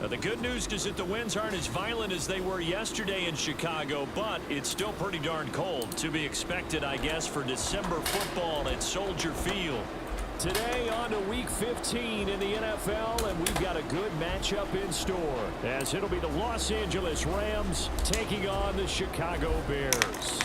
The good news is that the winds aren't as violent as they were yesterday in Chicago, but it's still pretty darn cold. To be expected, I guess, for December football at Soldier Field. Today on to Week 15 in the NFL, and we've got a good matchup in store, as it'll be the Los Angeles Rams taking on the Chicago Bears.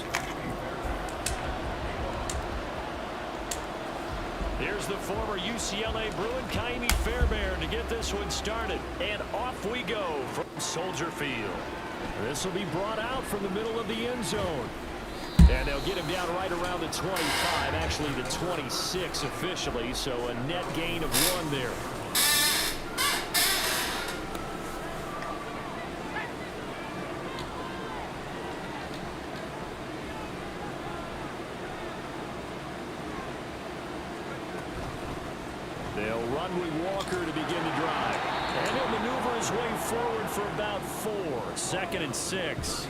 Here's the former UCLA Bruin, Kaimi Fairbairn, to get this one started. And off we go from Soldier Field. This will be brought out from the middle of the end zone. And they'll get him down right around the 25, actually the 26 officially, so a net gain of 1 there. They'll run with Walker to begin the drive. And he'll maneuver his way forward for about 4. 2nd and 6.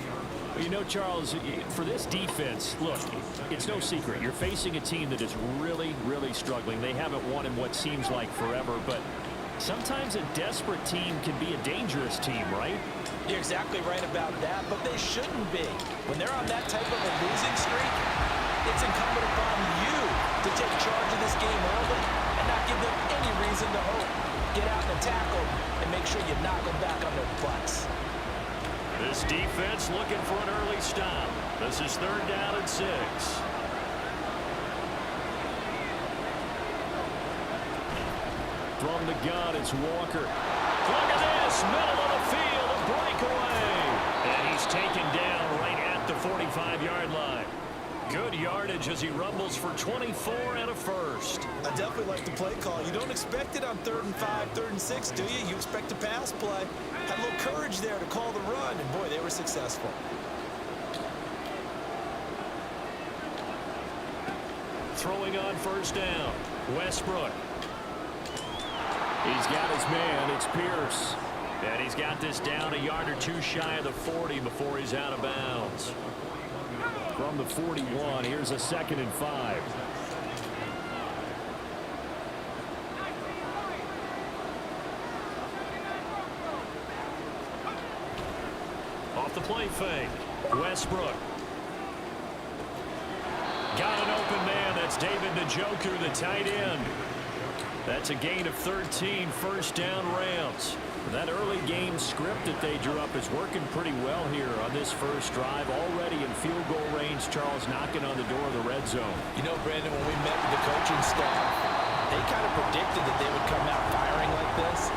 Well, you know, Charles, for this defense, look, it's no secret. You're facing a team that is really, really struggling. They haven't won in what seems like forever, but sometimes a desperate team can be a dangerous team, right? You're exactly right about that, but they shouldn't be. When they're on that type of a losing streak, it's incumbent upon you to take charge of this game early and not give them any reason to hope. Get out and tackle and make sure you knock them back on their butts. This defense looking for an early stop. This is 3rd down and 6. From the gun, it's Walker. Look at this, middle of the field, a breakaway. And he's taken down right at the 45-yard line. Good yardage as he rumbles for 24 and a first. I definitely like the play call. You don't expect it on 3rd and 5, 3rd and 6, do you? You expect a pass play. Had a little courage there to call the run, and boy, they were successful. Throwing on 1st down, Westbrook. He's got his man, it's Pierce. And he's got this down a yard or 2 shy of the 40 before he's out of bounds. From the 41, here's a 2nd and 5. Off the play fake, Westbrook. Got an open man, that's David Njoku, the tight end. That's a gain of 13, 1st down Rams. That early game script that they drew up is working pretty well here on this first drive. Already in field goal range, Charles knocking on the door of the red zone. You know, Brandon, when we met with the coaching staff, they kind of predicted that they would come out firing like this.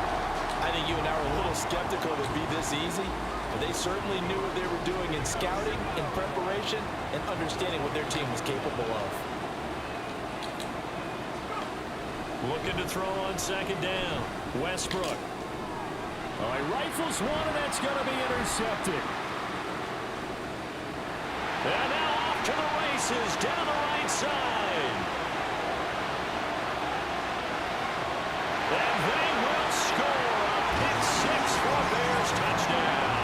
I think you and I were a little skeptical it would be this easy, but they certainly knew what they were doing in scouting, in preparation, and understanding what their team was capable of. Looking to throw on 2nd down, Westbrook. Oh, he rifles one, and that's going to be intercepted. And now off to the races down the right side. And they will score a pick 6 for Bears touchdown.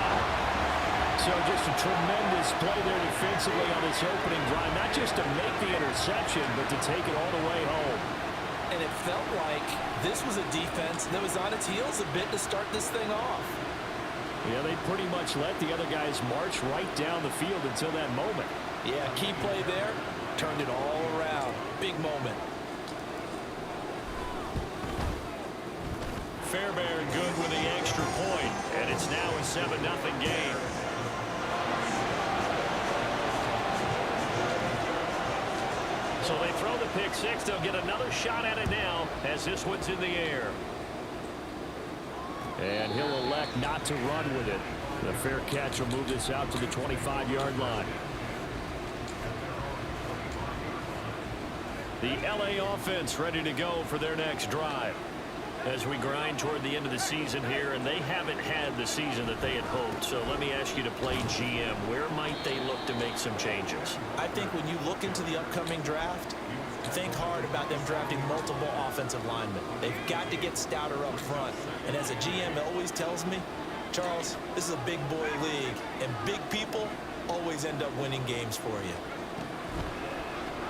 So just a tremendous play there defensively on this opening drive. Not just to make the interception, but to take it all the way home. And it felt like this was a defense that was on its heels a bit to start this thing off. Yeah, they pretty much let the other guys march right down the field until that moment. Yeah, key play there, turned it all around. Big moment. Fairbairn good with the extra point, and it's now a 7-0 game. So they throw the pick 6. They'll get another shot at it now as this one's in the air. And he'll elect not to run with it. The fair catch will move this out to the 25-yard line. The LA offense ready to go for their next drive. As we grind toward the end of the season here, and they haven't had the season that they had hoped. So let me ask you to play GM. Where might they look to make some changes? I think when you look into the upcoming draft, think hard about them drafting multiple offensive linemen. They've got to get stouter up front. And as a GM always tells me, Charles, this is a big boy league, and big people always end up winning games for you.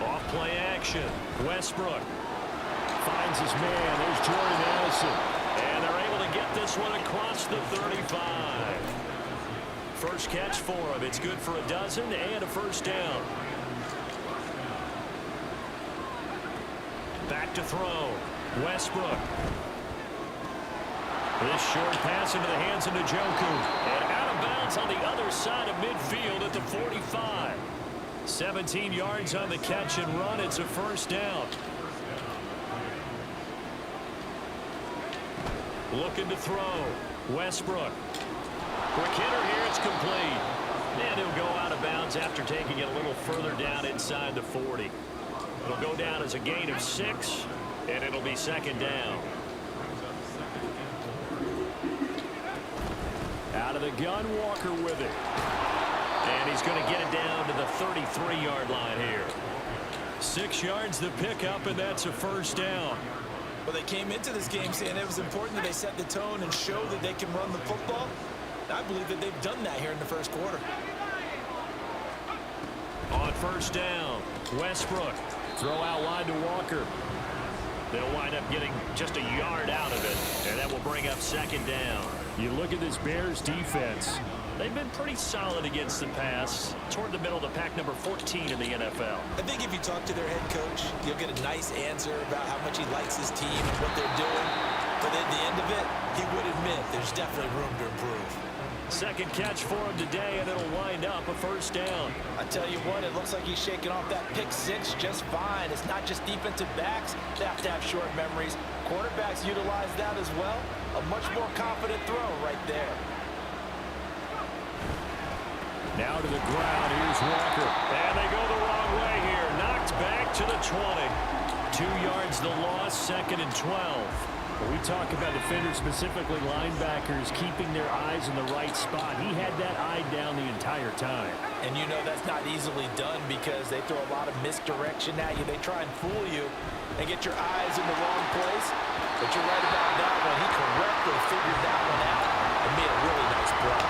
Off play action. Westbrook finds his man. There's Jordan Addison. And they're able to get this this one across the 35. First catch for him. It's good for a dozen and a first down. Back to throw. Westbrook. This short pass into the hands of Njoku. And out of bounds on the other side of midfield at the 45. 17 yards on the catch and run. It's a first down. Looking to throw. Westbrook. Quick hitter here. It's complete. And he'll go out of bounds after taking it a little further down inside the 40. It'll go down as a gain of 6, and it'll be second down. Out of the gun, Walker with it. And he's going to get it down to the 33-yard line here. 6 yards the pickup, and that's a first down. Well, they came into this game saying it was important that they set the tone and show that they can run the football. I believe that they've done that here in the first quarter. On first down, Westbrook. Throw out wide to Walker. They'll wind up getting just a yard out of it, and that will bring up second down. You look at this Bears defense. They've been pretty solid against the pass, toward the middle of the pack, number 14 in the NFL. I think if you talk to their head coach, you'll get a nice answer about how much he likes his team and what they're doing. But at the end of it, he would admit there's definitely room to improve. Second catch for him today, and it'll wind up a first down. I tell you what, it looks like he's shaking off that pick 6 just fine. It's not just defensive backs that have to have short memories. Quarterbacks utilize that as well. A much more confident throw right there. Now to the ground. Here's Walker. And they go the wrong way here. Knocked back to the 20. 2 yards the loss, second and 12. We talk about defenders, specifically linebackers, keeping their eyes in the right spot. He had that eye down the entire time. And you know that's not easily done because they throw a lot of misdirection at you. They try and fool you and get your eyes in the wrong place. But you're right about that one. He correctly figured that one out and made a really nice play.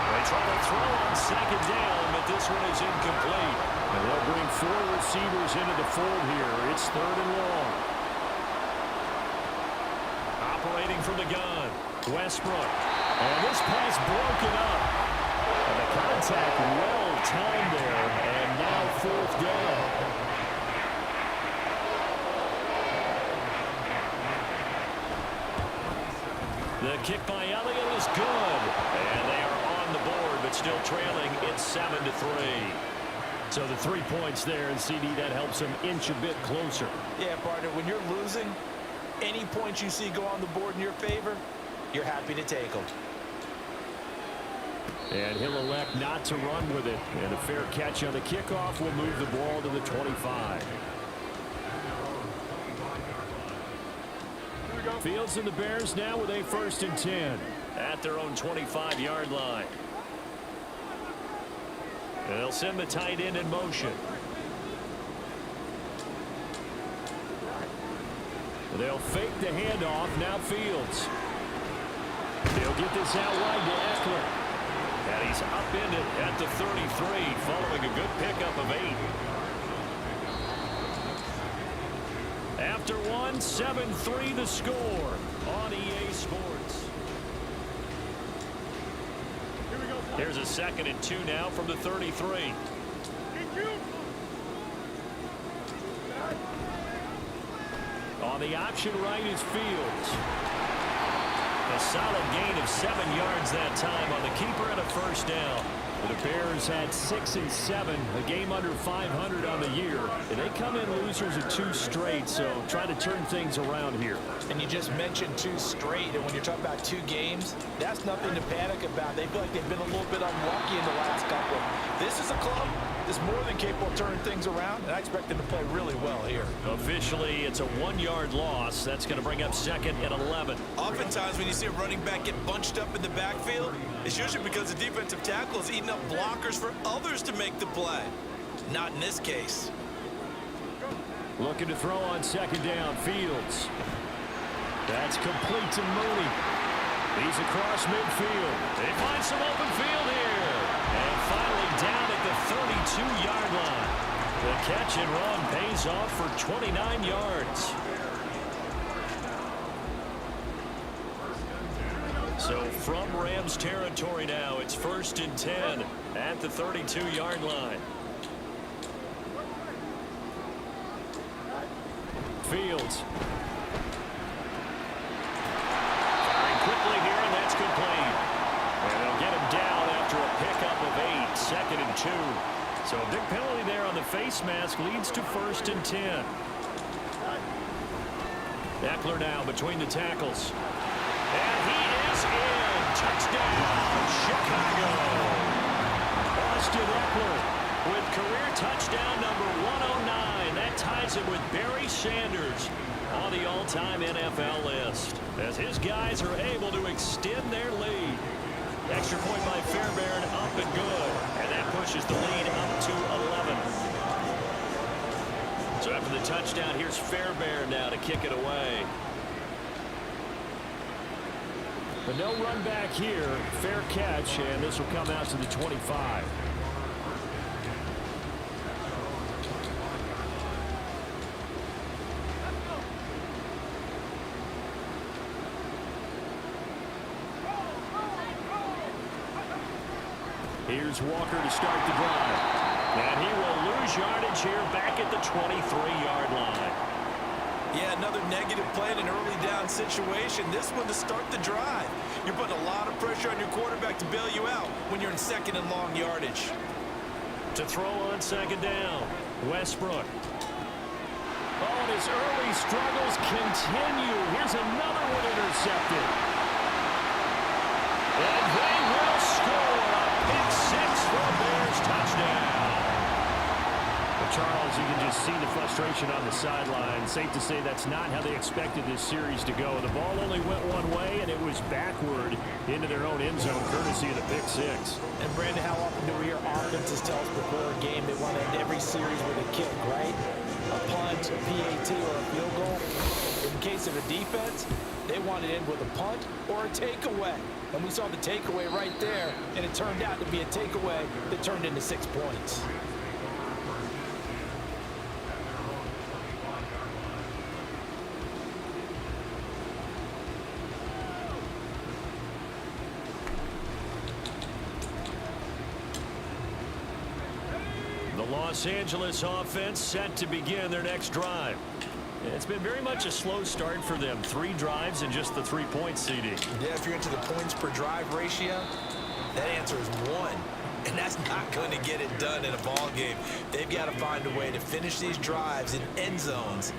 They try to throw on second down, but this one is incomplete. And they'll bring 4 receivers into the fold here. It's third and long. Operating from the gun, Westbrook. And this pass broken up. And the contact well timed there, and now fourth down. The kick by Elliott is good. And they are on the board, but still trailing. It's 7-3. So the 3 points there, and CD, that helps them inch a bit closer. Yeah, partner, when you're losing, any points you see go on the board in your favor, you're happy to take them. And he'll elect not to run with it. And a fair catch on the kickoff will move the ball to the 25. Fields and the Bears now with a 1st and 10 at their own 25-yard line. And they'll send the tight end in motion. They'll fake the handoff. Now Fields. He'll get this out wide to Eckler. And he's up in it at the 33, following a good pickup of 8. After one, 7-3 the score on EA Sports. Here's a 2nd and 2 now from the 33. On the option right is Fields. A solid gain of 7 yards that time on the keeper and a first down. The Bears had 6 and 7, a game under 500 on the year. And they come in losers of 2 straight, so try to turn things around here. And you just mentioned 2 straight, and when you're talking about 2 games, that's nothing to panic about. They feel like they've been a little bit unlucky in the last couple. This is a club that's more than capable of turning things around, and I expect them to play really well here. Officially, it's a 1-yard loss. That's going to bring up 2nd and 11. Oftentimes, when you see a running back get bunched up in the backfield, it's usually because the defensive tackle is eating up blockers for others to make the play. Not in this case. Looking to throw on 2nd down, Fields. That's complete to Mooney. He's across midfield. They find some open field here. And finally down at the 32-yard line. The catch and run pays off for 29 yards. So from Rams territory now, it's 1st and 10 at the 32-yard line. Fields. Firing quickly here, and that's complete. And they'll get him down after a pickup of 8, 2nd and 2. So a big penalty there on the face mask leads to 1st and 10. Eckler now between the tackles. And he is in. Touchdown, Chicago. Austin Eckler with career touchdown number 109. That ties him with Barry Sanders on the all-time NFL list, as his guys are able to extend their lead. Extra point by Fairbairn, up and good. And that pushes the lead up to 11. So after the touchdown, here's Fairbairn now to kick it away. But no run back here. Fair catch, and this will come out to the 25. Here's Walker to start the drive. And he will lose yardage here back at the 23-yard line. Yeah, another negative play in an early down situation. This one to start the drive. You're putting a lot of pressure on your quarterback to bail you out when you're in 2nd and long yardage. To throw on 2nd down, Westbrook. Oh, and his early struggles continue. Here's another one intercepted. And they will score a pick 6 for a Bears touchdown. Charles, you can just see the frustration on the sideline. Safe to say that's not how they expected this series to go. The ball only went one way, and it was backward into their own end zone, courtesy of the pick 6. And, Brandon, how often do we hear offenses tell us before a game they want to end every series with a kick, right? A punt, a PAT, or a field goal. In case of a defense, they want to end with a punt or a takeaway. And we saw the takeaway right there, and it turned out to be a takeaway that turned into 6 points. Los Angeles offense set to begin their next drive. It's been very much a slow start for them. 3 drives and just the 3 points, CD. Yeah, if you're into the points per drive ratio, that answer is 1. And that's not going to get it done in a ball game. They've got to find a way to finish these drives in end zones,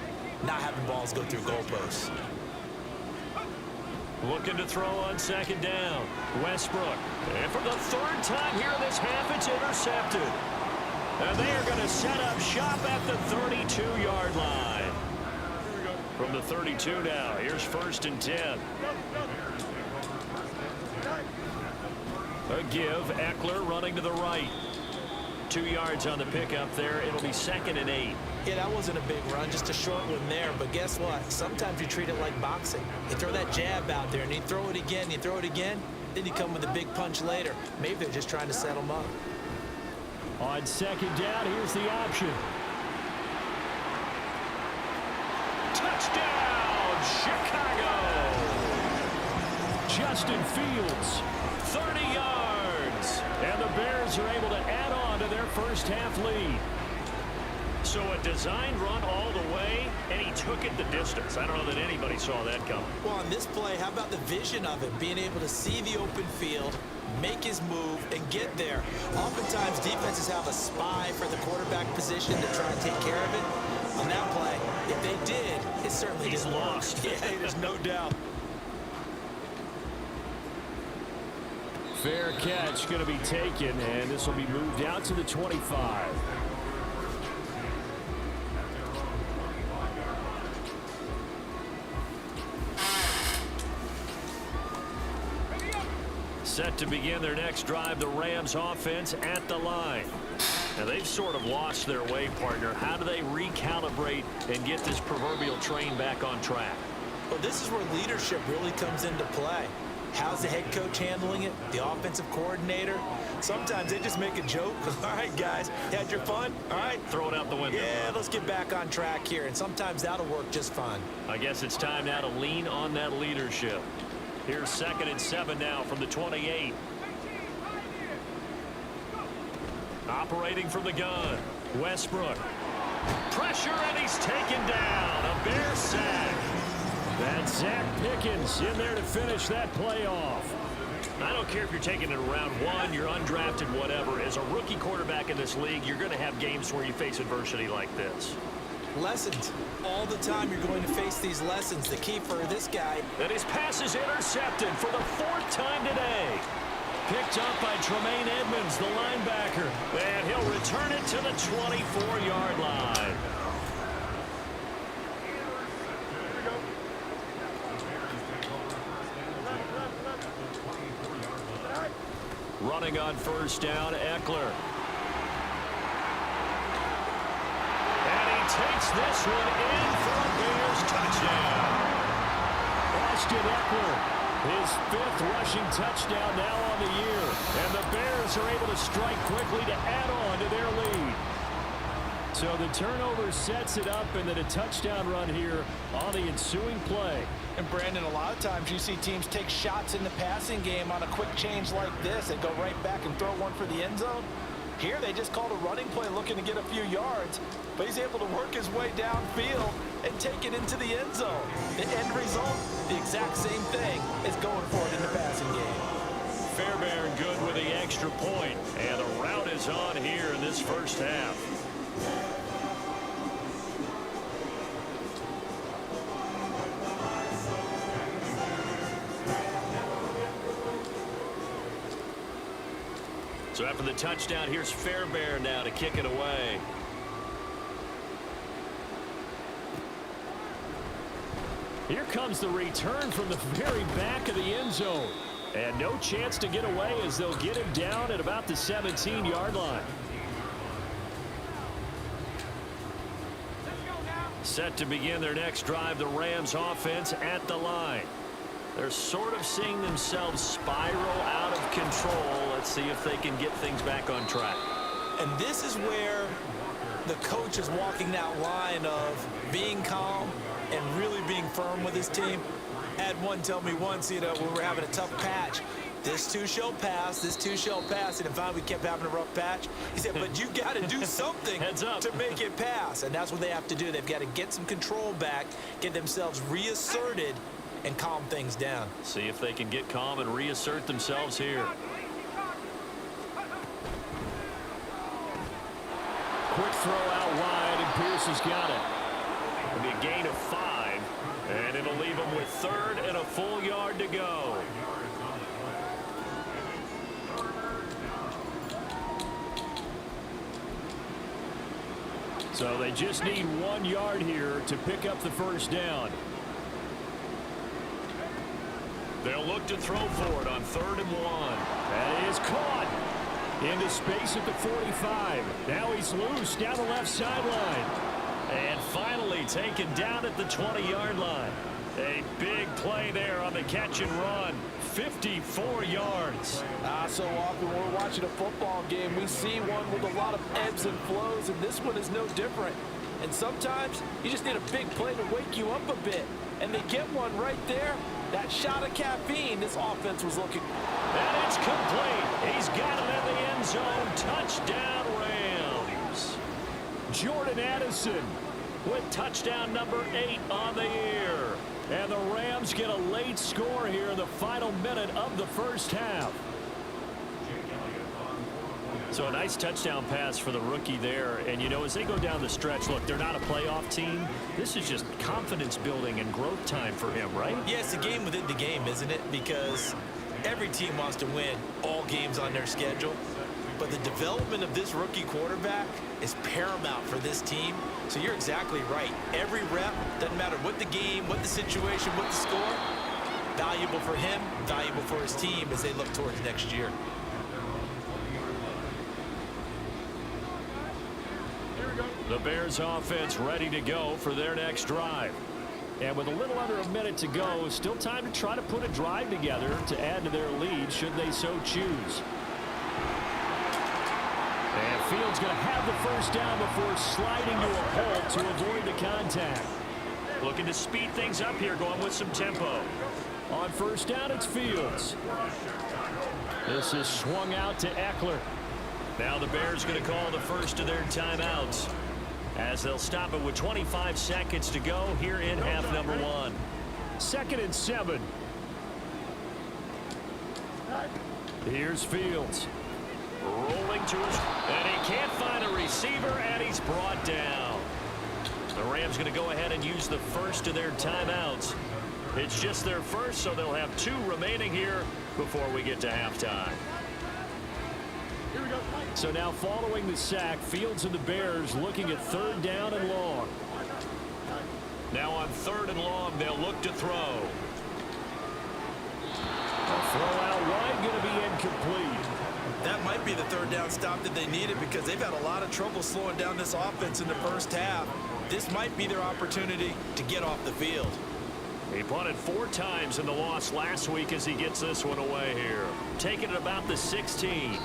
not having balls go through goalposts. Looking to throw on 2nd down. Westbrook. And for the 3rd time here in this half, it's intercepted. And they are going to set up shop at the 32-yard line. From the 32 now, here's 1st and 10. A give, Eckler running to the right. 2 yards on the pickup there. It'll be 2nd and 8. Yeah, that wasn't a big run, just a short one there. But guess what? Sometimes you treat it like boxing. You throw that jab out there, and you throw it again, you throw it again, then you come with a big punch later. Maybe they're just trying to set them up. On 2nd down, here's the option. Touchdown, Chicago! Justin Fields, 30 yards. And the Bears are able to add on to their first half lead. So a designed run all the way, and he took it the distance. I don't know that anybody saw that coming. Well, on this play, how about the vision of it? Being able to see the open field, make his move, and get there. Oftentimes, defenses have a spy for the quarterback position to try and take care of it. On that play, if they did, it certainly He's didn't lost. work. Yeah, there's no doubt. Fair catch going to be taken, and this will be moved out to the 25. Set to begin their next drive, the Rams offense at the line. Now they've sort of lost their way, partner. How do they recalibrate and get this proverbial train back on track? Well, this is where leadership really comes into play. How's the head coach handling it? The offensive coordinator? Sometimes they just make a joke. All right, guys, had your fun? All right. Throw it out the window. Yeah, let's get back on track here. And sometimes that'll work just fine. I guess it's time now to lean on that leadership. Here's 2nd and 7 now from the 28. Operating from the gun. Westbrook. Pressure, and he's taken down. A Bear sack. That's Zach Pickens in there to finish that play off. I don't care if you're taking it around 1, you're undrafted, whatever. As a rookie quarterback in this league, you're going to have games where you face adversity like this. Lessons. All the time you're going to face these lessons. The key for this guy. And his pass is intercepted for the 4th time today. Picked up by Tremaine Edmonds, the linebacker. And he'll return it to the 24-yard line. Running on 1st down, Eckler. And he takes this one in for a Bears touchdown. Austin Eckler, his 5th rushing touchdown now on the year. And the Bears are able to strike quickly to add on to their lead. So the turnover sets it up, and then a touchdown run here on the ensuing play. And Brandon, a lot of times you see teams take shots in the passing game on a quick change like this and go right back and throw one for the end zone. Here they just called a running play looking to get a few yards, but he's able to work his way downfield and take it into the end zone. The end result, the exact same thing as going for it in the passing game. Fairbairn good with the extra point, and the route is on here in this first half. So after the touchdown, here's Fairbairn now to kick it away. Here comes the return from the very back of the end zone. And no chance to get away as they'll get him down at about the 17-yard line. Set to begin their next drive, the Rams offense at the line. They're sort of seeing themselves spiral out of control. Let's see if they can get things back on track. And this is where the coach is walking that line of being calm and really being firm with his team. I had one tell me once, when we were having a tough patch, this too shall pass, this too shall pass. And finally we kept having a rough patch. He said, but you got to do something to make it pass. And that's what they have to do. They've got to get some control back, get themselves reasserted, and calm things down. See if they can get calm and reassert themselves here. Quick throw out wide, and Pierce has got it. It'll be a gain of 5, and it'll leave them with 3rd and a full yard to go. So they just need 1 yard here to pick up the first down. They'll look to throw for it on 3rd and 1. That is caught into space at the 45. Now he's loose down the left sideline. And finally taken down at the 20-yard line. A big play there on the catch and run. 54 yards. So often when we're watching a football game, we see one with a lot of ebbs and flows, and this one is no different. And sometimes you just need a big play to wake you up a bit. And they get one right there. That shot of caffeine this offense was looking. And it's complete. He's got it in the end zone. Touchdown Rams. Jordan Addison with touchdown number 8 on the year. And the Rams get a late score here in the final minute of the first half. So a nice touchdown pass for the rookie there. And, as they go down the stretch, look, they're not a playoff team. This is just confidence building and growth time for him, right? Yeah, it's a game within the game, isn't it? Because every team wants to win all games on their schedule. But the development of this rookie quarterback is paramount for this team. So you're exactly right. Every rep, doesn't matter what the game, what the situation, what the score, valuable for him, valuable for his team as they look towards next year. The Bears offense ready to go for their next drive. And with a little under a minute to go, still time to try to put a drive together to add to their lead should they so choose. And Fields going to have the first down before sliding to a hole to avoid the contact. Looking to speed things up here, going with some tempo. On first down, it's Fields. This is swung out to Eckler. Now the Bears going to call the first of their timeouts, as they'll stop it with 25 seconds to go here in half number 1. 2nd and 7. Here's Fields. Rolling to his, and he can't find a receiver, and he's brought down. The Rams going to go ahead and use the first of their timeouts. It's just their first, so they'll have 2 remaining here before we get to halftime. So now following the sack, Fields and the Bears looking at 3rd down and long. Now on 3rd and long, they'll look to throw. A throw out wide, going to be incomplete. That might be the 3rd down stop that they needed, because they've had a lot of trouble slowing down this offense in the first half. This might be their opportunity to get off the field. He punted 4 times in the loss last week as he gets this one away here. Taking it about the 16.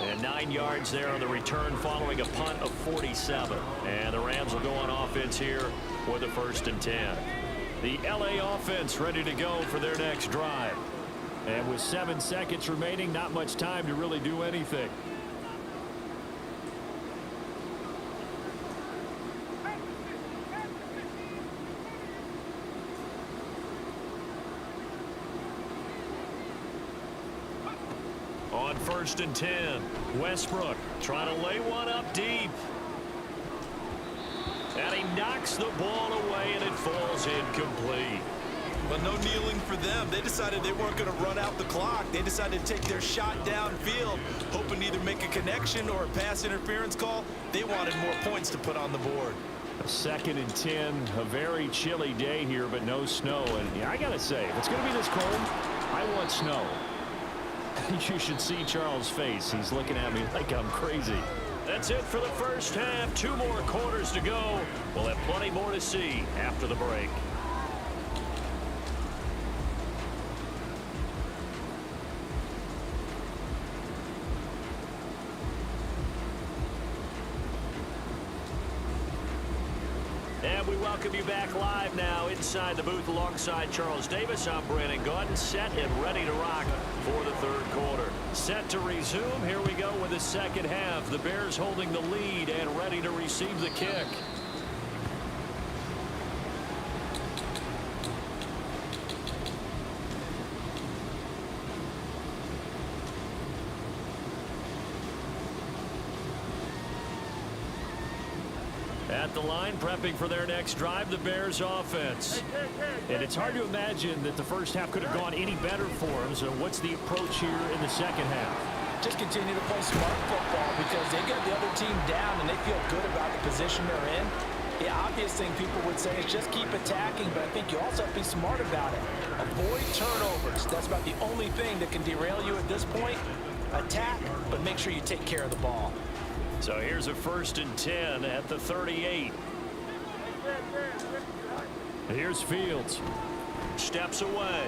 And 9 yards there on the return following a punt of 47. And the Rams will go on offense here with a 1st and 10. The LA offense ready to go for their next drive. And with 7 seconds remaining, not much time to really do anything. On 1st and 10, Westbrook trying to lay one up deep. And he knocks the ball away, and it falls incomplete. But no kneeling for them. They decided they weren't going to run out the clock. They decided to take their shot downfield, hoping to either make a connection or a pass interference call. They wanted more points to put on the board. A 2nd and 10, a very chilly day here, but no snow. And I got to say, if it's going to be this cold, I want snow. You should see Charles' face. He's looking at me like I'm crazy. That's it for the first half. 2 more quarters to go. We'll have plenty more to see after the break. And we welcome you back live now inside the booth alongside Charles Davis. I'm Brandon Gaudin, set and ready to rock for the 3rd quarter. Set to resume. Here we go with the 2nd half. The Bears holding the lead and ready to receive the kick. At the line, prepping for their next drive, the Bears offense. And it's hard to imagine that the first half could have gone any better for them. So what's the approach here in the 2nd half? Just continue to play smart football, because they got the other team down and they feel good about the position they're in. The obvious thing people would say is just keep attacking, but I think you also have to be smart about it. Avoid turnovers. That's about the only thing that can derail you at this point. Attack, but make sure you take care of the ball. So here's a 1st and 10 at the 38. Here's Fields. Steps away.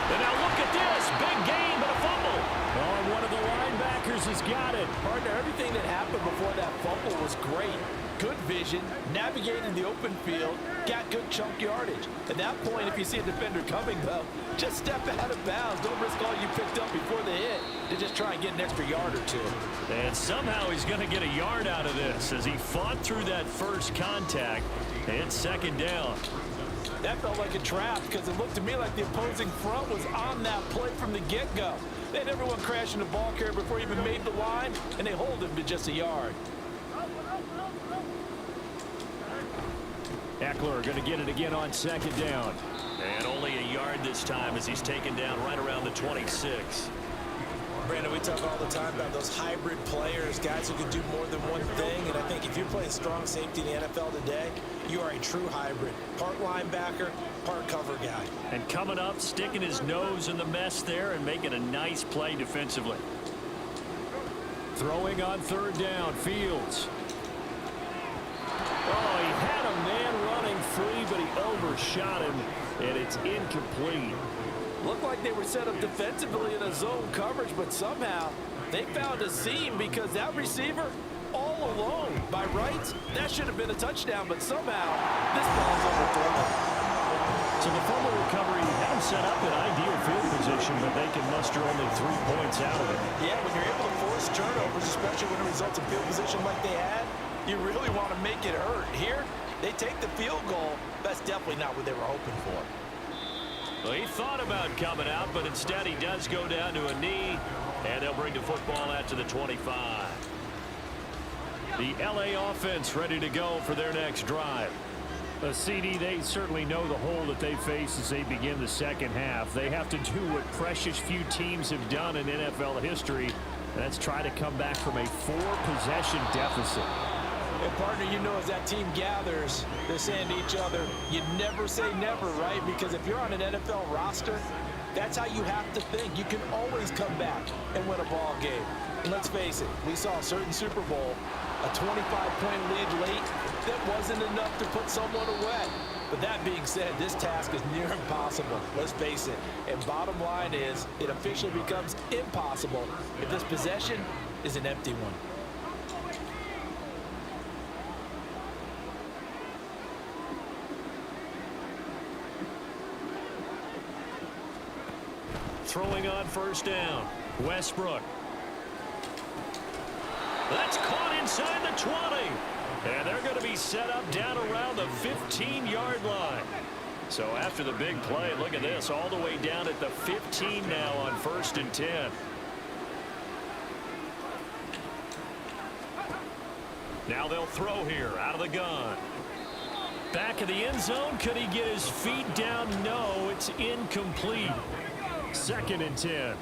And now look at this. Big gain, but a fumble. Oh, one of the linebackers has got it. Partner, everything that happened before that fumble was great. Good vision, navigated the open field, got good chunk yardage. At that point, if you see a defender coming, though, just step out of bounds. Don't risk all you picked up before the hit to just try and get an extra yard or 2. And somehow he's going to get a yard out of this as he fought through that first contact. And 2nd down. That felt like a trap, because it looked to me like the opposing front was on that play from the get-go. They had everyone crashing the ball carrier before he even made the line, and they hold him to just a yard. Eckler going to get it again on 2nd down. And only a yard this time as he's taken down right around the 26. Brandon, we talk all the time about those hybrid players, guys who can do more than one thing. And I think if you're playing strong safety in the NFL today, you are a true hybrid. Part linebacker, part cover guy. And coming up, sticking his nose in the mess there and making a nice play defensively. Throwing on 3rd down, Fields. Oh, he had a man running free, but he overshot him, and it's incomplete. Looked like they were set up defensively in a zone coverage, but somehow they found a seam, because that receiver all alone. By rights, that should have been a touchdown, but somehow this ball's overthrown. So the fumble recovery had them set up in ideal field position, but they can muster only 3 points out of it. Yeah, when you're able to force turnovers, especially when it results in field position like they had, you really want to make it hurt. Here, they take the field goal. That's definitely not what they were hoping for. Well, he thought about coming out, but instead he does go down to a knee, and they'll bring the football out to the 25. The LA offense ready to go for their next drive. CD, they certainly know the hole that they face as they begin the second half. They have to do what precious few teams have done in NFL history, and that's try to come back from a 4-possession deficit. And partner, you know, as that team gathers, they're saying to each other, you never say never, right? Because if you're on an NFL roster, that's how you have to think. You can always come back and win a ball game. And let's face it, we saw a certain Super Bowl, a 25-point lead late, that wasn't enough to put someone away. But that being said, this task is near impossible. Let's face it. And bottom line is, it officially becomes impossible if this possession is an empty one. Throwing on first down, Westbrook. That's caught inside the 20. And they're going to be set up down around the 15-yard line. So after the big play, look at this, all the way down at the 15 now on 1st and 10. Now they'll throw here out of the gun. Back of the end zone. Could he get his feet down? No, it's incomplete. 2nd and 10.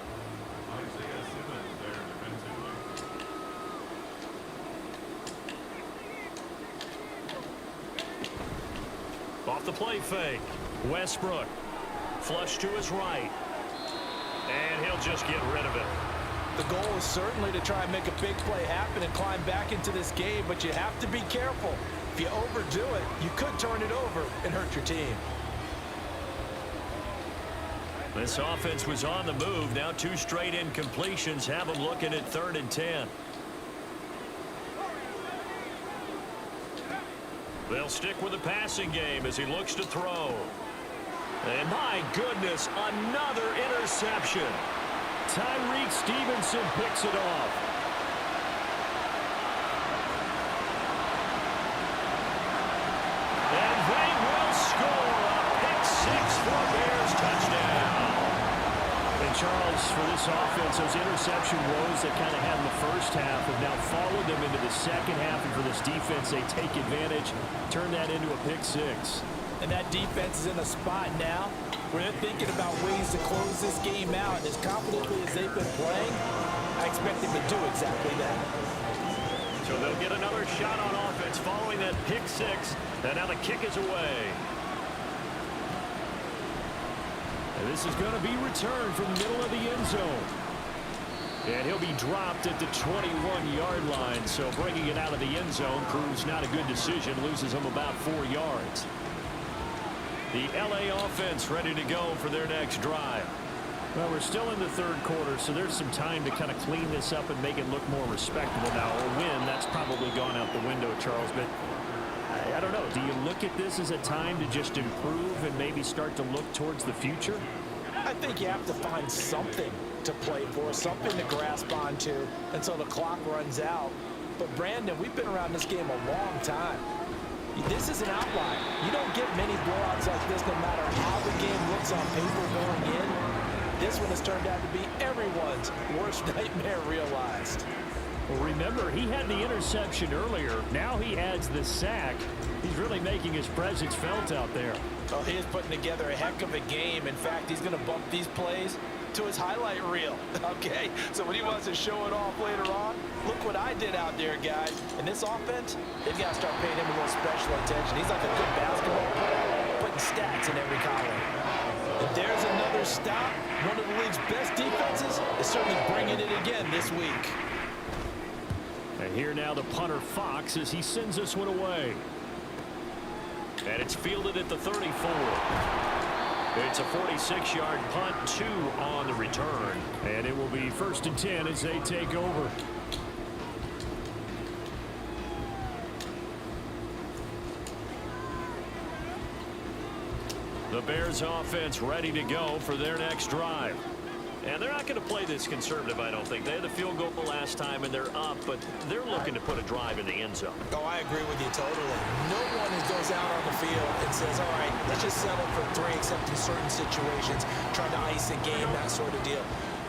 Off the play fake. Westbrook. Flush to his right. And he'll just get rid of it. The goal is certainly to try and make a big play happen and climb back into this game, but you have to be careful. If you overdo it, you could turn it over and hurt your team. This offense was on the move. Now 2 straight incompletions have them looking at 3rd and 10. They'll stick with the passing game as he looks to throw. And my goodness, another interception. Tyreek Stevenson picks it off. And they will score a pick-6 for Bears touchdown. And Charles, for this offense, those interception woes that kind of had in the first half have now followed them into the second half. And for this defense, they take advantage, turn that into a pick-6. And that defense is in a spot now where they're thinking about ways to close this game out. And as confidently as they've been playing, I expect them to do exactly that. So they'll get another shot on offense following that pick-6. And now the kick is away. And this is going to be returned from the middle of the end zone. And he'll be dropped at the 21-yard line. So bringing it out of the end zone proves not a good decision. Loses him about 4 yards. The LA offense ready to go for their next drive. Well, we're still in the 3rd quarter, so there's some time to kind of clean this up and make it look more respectable now. A win, that's probably gone out the window, Charles. But I don't know. Do you look at this as a time to just improve and maybe start to look towards the future? I think you have to find something to play for, something to grasp onto until the clock runs out. But, Brandon, we've been around this game a long time. This is an outlier. You don't get many blowouts like this no matter how the game looks on paper going in. This one has turned out to be everyone's worst nightmare realized. Well, remember, he had the interception earlier. Now he adds the sack. He's really making his presence felt out there. Oh, he is putting together a heck of a game. In fact, he's going to bump these plays to his highlight reel, okay? So when he wants to show it off later on, look what I did out there, guys. And this offense, they've got to start paying him a little special attention. He's like a good basketball player, putting stats in every column. And there's another stop. One of the league's best defenses is certainly bringing it again this week. And here now the punter Fox as he sends this one away. And it's fielded at the 34. It's a 46-yard punt, 2 on the return. And it will be 1st and 10 as they take over. The Bears offense ready to go for their next drive. And they're not going to play this conservative, I don't think. They had the field goal last time, and they're up, but they're looking to put a drive in the end zone. Oh, I agree with you totally. No one goes out on the field and says, all right, let's just settle for 3, except in certain situations, trying to ice a game, that sort of deal.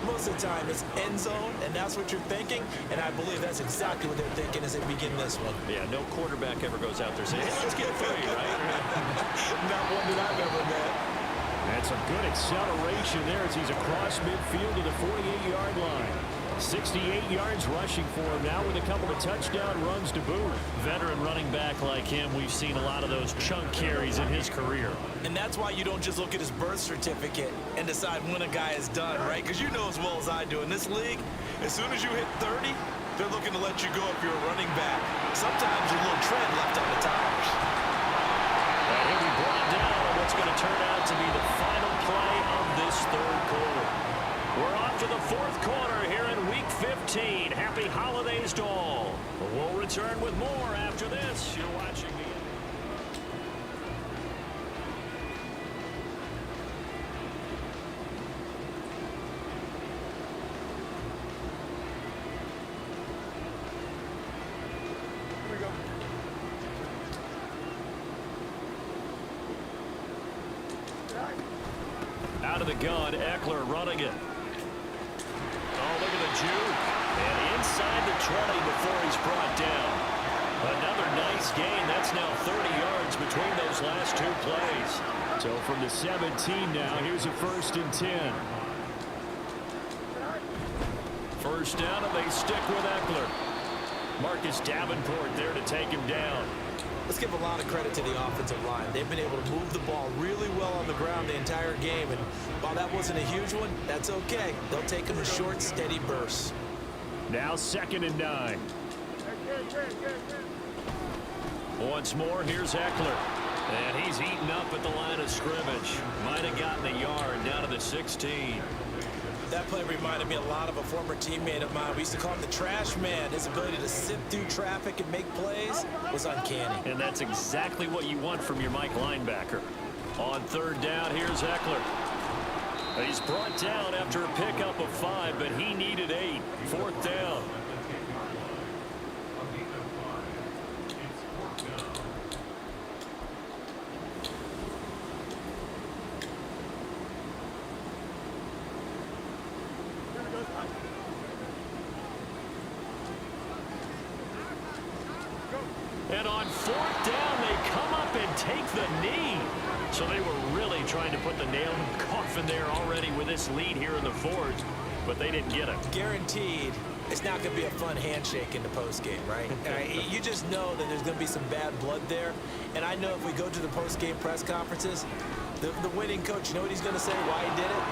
Most of the time, it's end zone, and that's what you're thinking, and I believe that's exactly what they're thinking as they begin this one. Yeah, no quarterback ever goes out there saying, hey, let's get 3, right? Not one that I've ever met. That's a good acceleration there as he's across midfield to the 48-yard line. 68 yards rushing for him now with a couple of touchdown runs to boot. Veteran running back like him, we've seen a lot of those chunk carries in his career. And that's why you don't just look at his birth certificate and decide when a guy is done, right? Because you know as well as I do, in this league, as soon as you hit 30, they're looking to let you go if you're a running back. Sometimes your little tread left on the tires. And he'll be brought down on what's going to turn out to be the final play of this third quarter. We're off to the fourth quarter here in Week 15. Happy holidays to all. We'll return with more after this. You're watching the out of the gun, Eckler running it. Oh, look at the juke. And inside the 20 before he's brought down. Another nice gain. That's now 30 yards between those last 2 plays. So from the 17 now, here's a 1st and 10. First down, and they stick with Eckler. Marcus Davenport there to take him down. Let's give a lot of credit to the offensive line. They've been able to move the ball really well on the ground the entire game. And while that wasn't a huge one, that's okay. They'll take them in short, steady bursts. Now 2nd and 9. Once more, here's Eckler. And he's eaten up at the line of scrimmage. Might have gotten a yard down to the 16. That play reminded me a lot of a former teammate of mine. We used to call him the trash man. His ability to sift through traffic and make plays was uncanny. And that's exactly what you want from your Mike linebacker. On 3rd down, here's Eckler. He's brought down after a pickup of 5, but he needed 8. 4th down. And on 4th down, they come up and take the knee. So they were really trying to put the nail in the coffin there already with this lead here in the 4th, but they didn't get it. Guaranteed, it's not going to be a fun handshake in the postgame, right? You just know that there's going to be some bad blood there. And I know if we go to the postgame press conferences, the winning coach, you know what he's going to say, why he did it?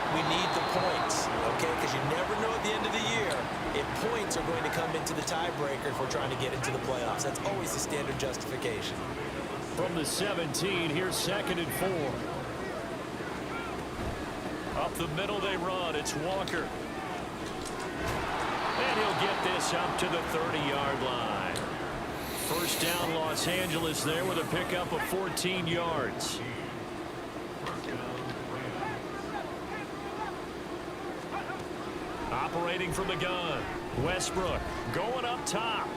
We need the points, okay? Because you never know at the end of the year if points are going to come into the tiebreaker if we're trying to get into the playoffs. That's always the standard justification. From the 17, here's 2nd and 4. Up the middle they run. It's Walker. And he'll get this up to the 30-yard line. First down, Los Angeles there with a pickup of 14 yards. Operating from the gun. Westbrook going up top.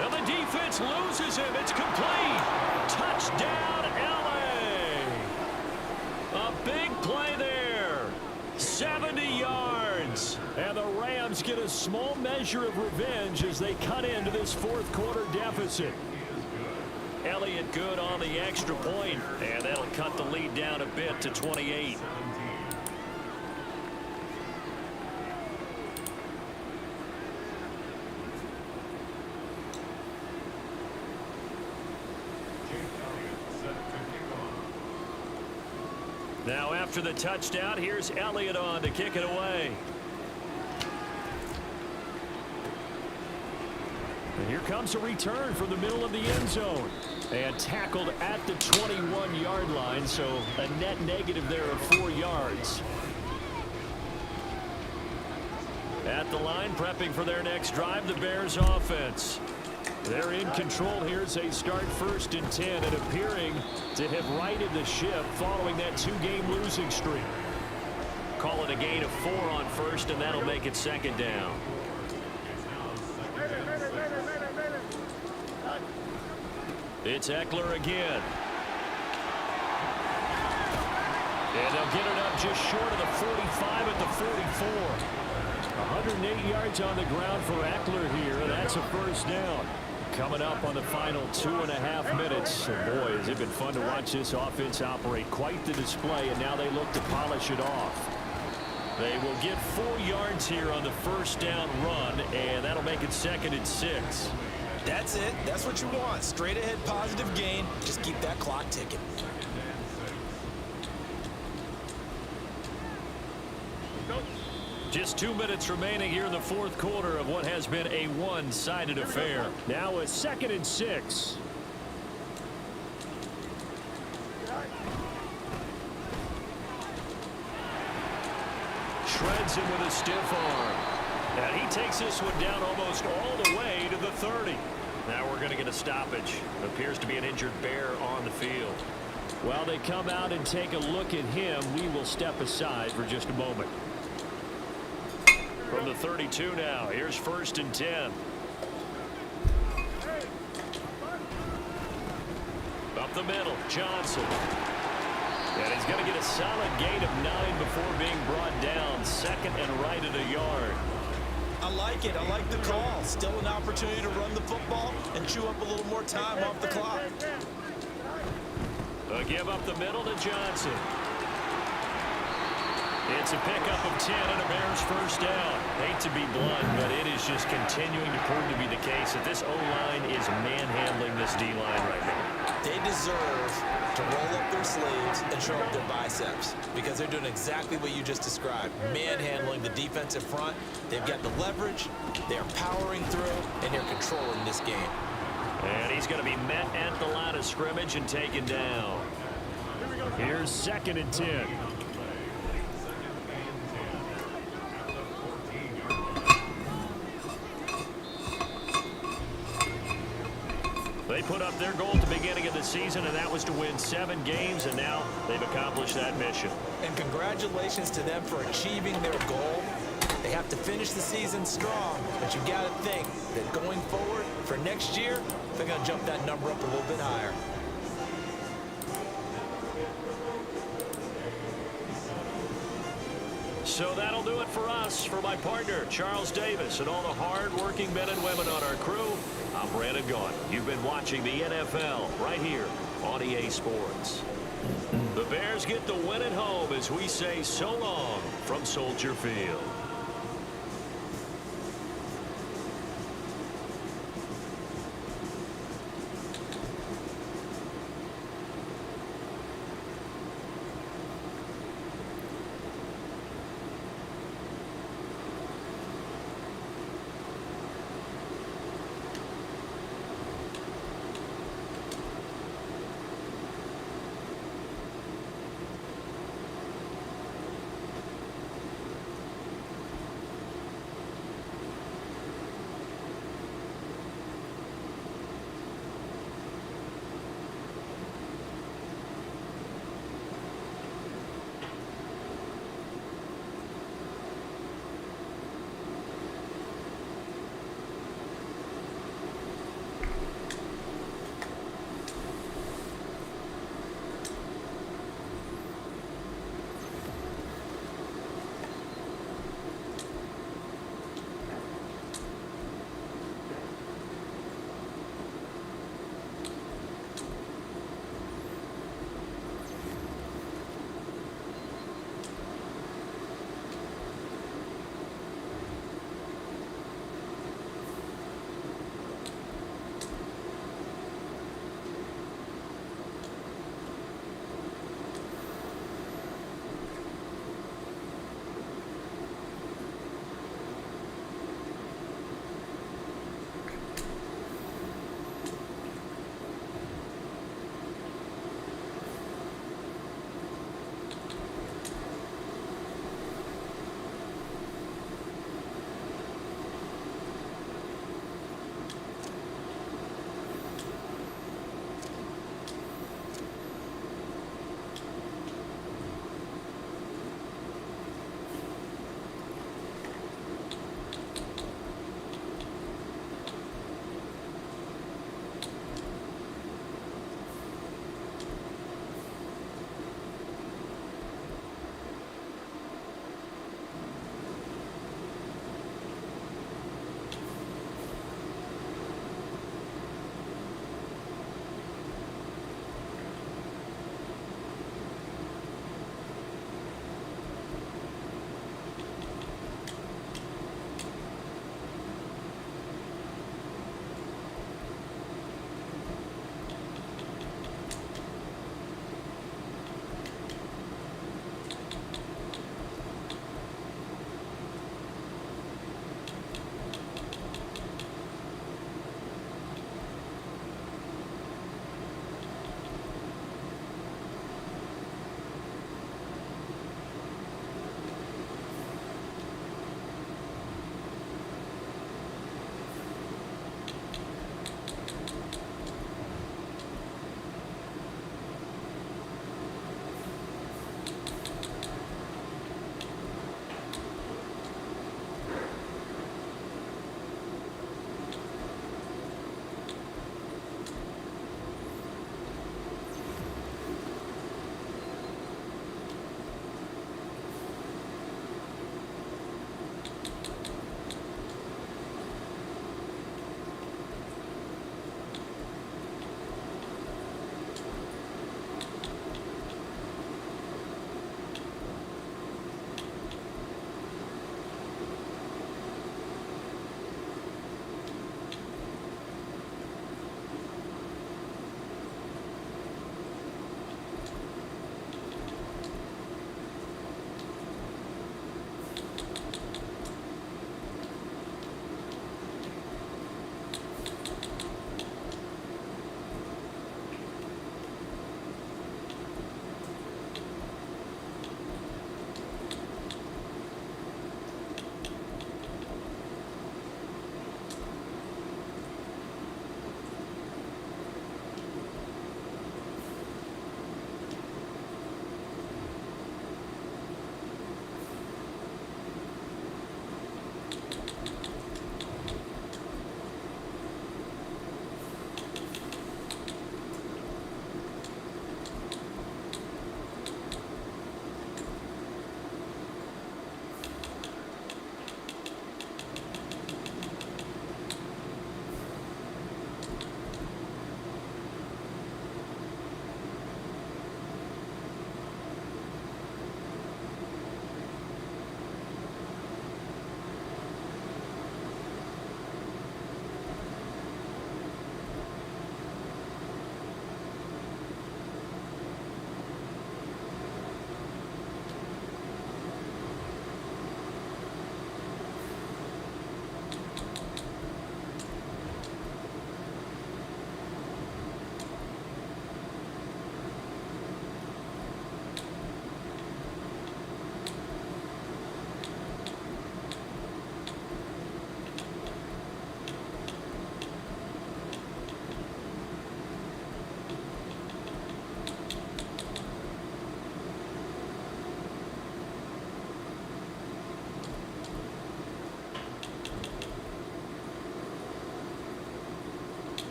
And the defense loses him. It's complete. Touchdown, LA. A big play there. 70 yards. And the Rams get a small measure of revenge as they cut into this 4th quarter deficit. Elliott good on the extra point, and that'll cut the lead down a bit to 28. Now after the touchdown, here's Elliott on to kick it away. And here comes a return from the middle of the end zone. And tackled at the 21-yard line, so a net negative there of 4 yards. At the line, prepping for their next drive, the Bears offense. They're in control here as they start 1st and 10 and appearing to have righted the ship following that 2-game losing streak. Call it a gain of 4 on 1st, and that'll make it 2nd down. It's Eckler again. And they'll get it up just short of the 45 at the 44. 108 yards on the ground for Eckler here. That's a 1st down. Coming up on the final 2.5 minutes. And boy, has it been fun to watch this offense operate. Quite the display, and now they look to polish it off. They will get 4 yards here on the 1st down run, and that'll make it 2nd and 6. That's it. That's what you want. Straight ahead positive gain. Just keep that clock ticking. Just 2 minutes remaining here in the 4th quarter of what has been a one-sided affair. Now a 2nd and 6. Shreds him with a stiff arm. And he takes this one down almost all the way to the 30. Now we're going to get a stoppage. Appears to be an injured Bear on the field. While they come out and take a look at him, we will step aside for just a moment. From the 32 now, here's 1st and 10. Up the middle, Johnson. And he's going to get a solid gain of 9 before being brought down. 2nd and right at a yard. I like it. I like the call. Still an opportunity to run the football and chew up a little more time off the clock. A give up the middle to Johnson. It's a pickup of 10 and a Bears 1st down. Hate to be blunt, but it is just continuing to prove to be the case that this O-line is manhandling this D-line right now. They deserve to roll up their sleeves and show up their biceps because they're doing exactly what you just described, manhandling the defensive front. They've got the leverage, they're powering through, and they're controlling this game. And he's going to be met at the line of scrimmage and taken down. Here's 2nd and 10. They put up their goal at the beginning of the season, and that was to win 7 games, and now they've accomplished that mission. And congratulations to them for achieving their goal. They have to finish the season strong, but you got to think that going forward for next year, they're going to jump that number up a little bit higher. So that'll do it for us. For my partner, Charles Davis, and all the hard-working men and women on our crew, I'm Brandon Gaudin. You've been watching the NFL right here on EA Sports. The Bears get the win at home as we say so long from Soldier Field.